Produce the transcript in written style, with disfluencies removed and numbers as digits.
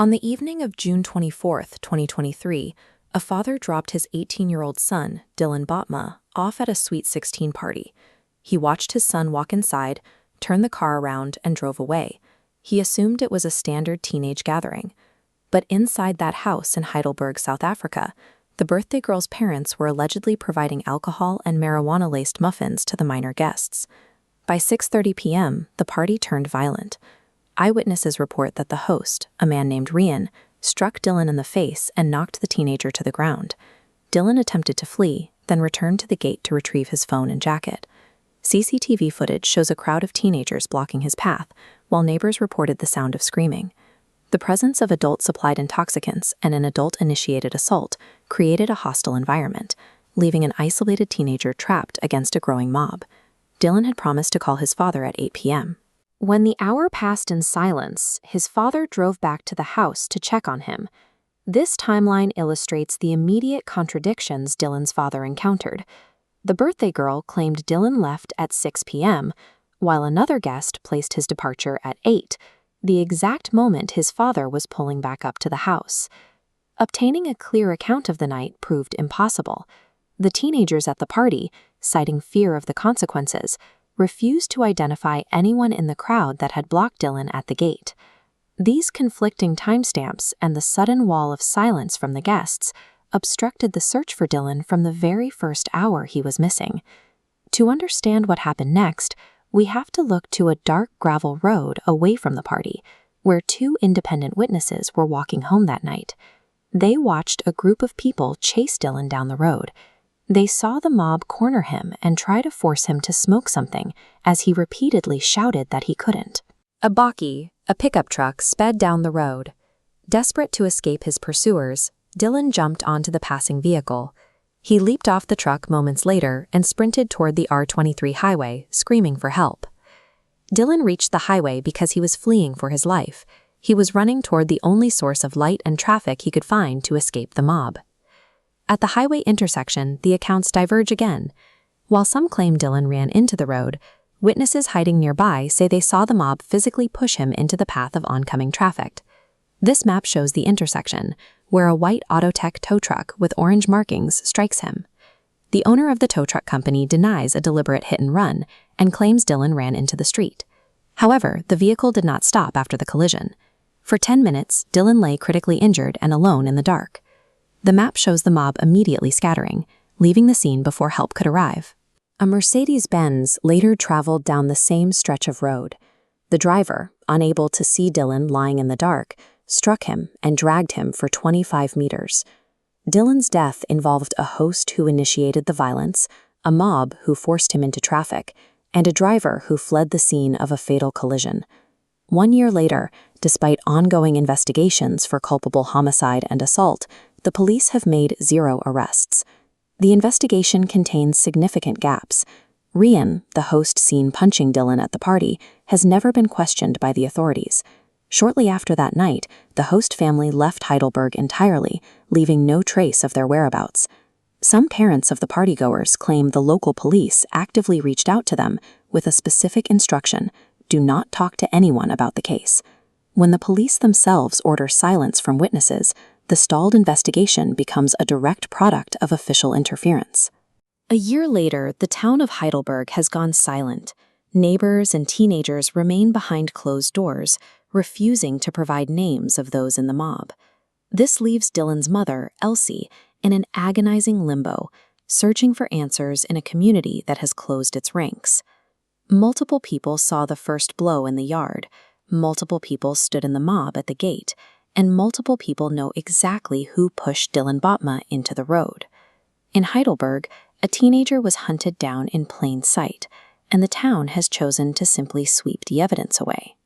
On the evening of June 24, 2023, a father dropped his 18-year-old son, Dylan Bothma, off at a Sweet 16 party. He watched his son walk inside, turned the car around, and drove away. He assumed it was a standard teenage gathering. But inside that house in Heidelberg, South Africa, the birthday girl's parents were allegedly providing alcohol and marijuana-laced muffins to the minor guests. By 6:30 p.m., the party turned violent. Eyewitnesses report that the host, a man named Rian, struck Dylan in the face and knocked the teenager to the ground. Dylan attempted to flee, then returned to the gate to retrieve his phone and jacket. CCTV footage shows a crowd of teenagers blocking his path, while neighbors reported the sound of screaming. The presence of adult-supplied intoxicants and an adult-initiated assault created a hostile environment, leaving an isolated teenager trapped against a growing mob. Dylan had promised to call his father at 8 p.m. When the hour passed in silence, his father drove back to the house to check on him. This timeline illustrates the immediate contradictions Dylan's father encountered. The birthday girl claimed Dylan left at 6 p.m., while another guest placed his departure at 8, the exact moment his father was pulling back up to the house. Obtaining a clear account of the night proved impossible. The teenagers at the party, citing fear of the consequences, refused to identify anyone in the crowd that had blocked Dylan at the gate. These conflicting timestamps and the sudden wall of silence from the guests obstructed the search for Dylan from the very first hour he was missing. To understand what happened next, we have to look to a dark gravel road away from the party, where two independent witnesses were walking home that night. They watched a group of people chase Dylan down the road. They saw the mob corner him and try to force him to smoke something, as he repeatedly shouted that he couldn't. A bakkie, a pickup truck, sped down the road. Desperate to escape his pursuers, Dylan jumped onto the passing vehicle. He leaped off the truck moments later and sprinted toward the R23 highway, screaming for help. Dylan reached the highway because he was fleeing for his life. He was running toward the only source of light and traffic he could find to escape the mob. At the highway intersection, the accounts diverge again. While some claim Dylan ran into the road, witnesses hiding nearby say they saw the mob physically push him into the path of oncoming traffic. This map shows the intersection, where a white Autotech tow truck with orange markings strikes him. The owner of the tow truck company denies a deliberate hit and run and claims Dylan ran into the street. However, the vehicle did not stop after the collision. For 10 minutes, Dylan lay critically injured and alone in the dark. The map shows the mob immediately scattering, leaving the scene before help could arrive. A Mercedes-Benz later traveled down the same stretch of road. The driver, unable to see Dylan lying in the dark, struck him and dragged him for 25 meters. Dylan's death involved a host who initiated the violence, a mob who forced him into traffic, and a driver who fled the scene of a fatal collision. 1 year later, despite ongoing investigations for culpable homicide and assault, the police have made 0 arrests. The investigation contains significant gaps. Rian, the host seen punching Dylan at the party, has never been questioned by the authorities. Shortly after that night, the host family left Heidelberg entirely, leaving no trace of their whereabouts. Some parents of the partygoers claim the local police actively reached out to them with a specific instruction: do not talk to anyone about the case. When the police themselves order silence from witnesses, the stalled investigation becomes a direct product of official interference. A year later, the town of Heidelberg has gone silent. Neighbors and teenagers remain behind closed doors, refusing to provide names of those in the mob. This leaves Dylan's mother, Elsie, in an agonizing limbo, searching for answers in a community that has closed its ranks. Multiple people saw the first blow in the yard, multiple people stood in the mob at the gate, and multiple people know exactly who pushed Dylan Bothma into the road. In Heidelberg, a teenager was hunted down in plain sight, and the town has chosen to simply sweep the evidence away.